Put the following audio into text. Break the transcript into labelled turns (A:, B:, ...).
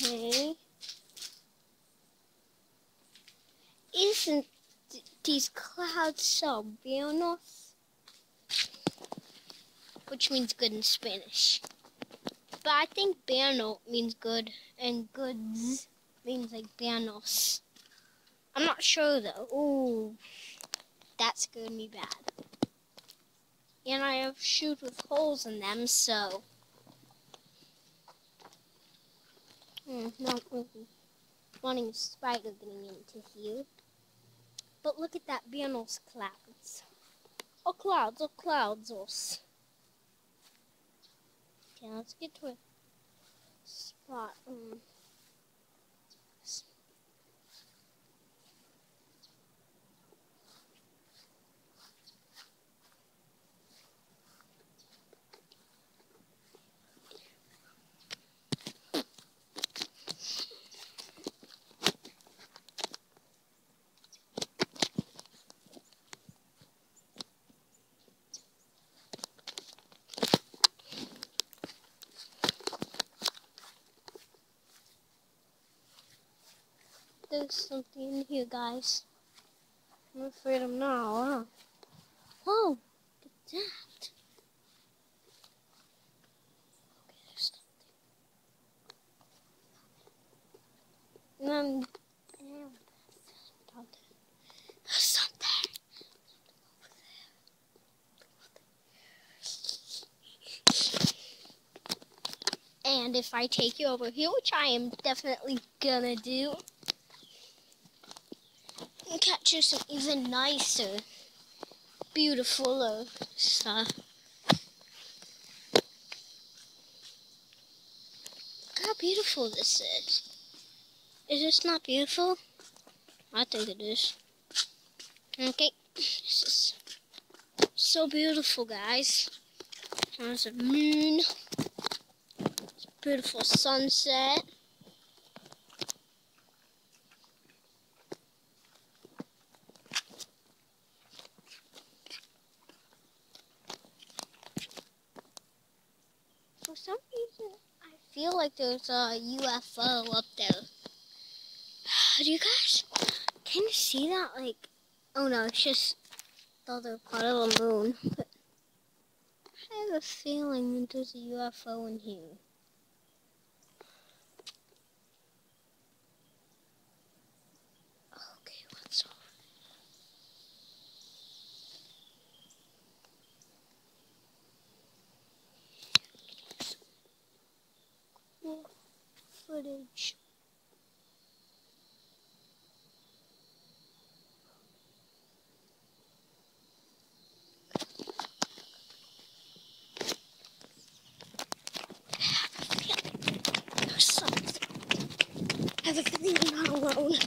A: Okay. Isn't these clouds so buenos? Which means good in Spanish. But I think bueno means good, and goods means like buenos. I'm not sure though. Ooh, that scared me bad. And I have shoes with holes in them, so not really wanting a spider getting into here. But look at that buenos clouds. Oh, clouds, oh, clouds, oh. Okay, let's get to a spot. There's something in here, guys. I'm afraid of now, huh? Whoa, look at that. Okay, there's something. There's something. And if I take you over here, which I am definitely gonna do, and catch you some even nicer, beautifuler stuff. Look how beautiful this is. Is this not beautiful? I think it is. Okay, this is so beautiful, guys. There's a moon. It's a beautiful sunset. For some reason, I feel like there's a UFO up there. Do you guys, can you see that? Like, oh no, it's just the other part of the moon. But I have a feeling that there's a UFO in here. Okay, what's over there? Cool footage. I have a feeling I'm not alone.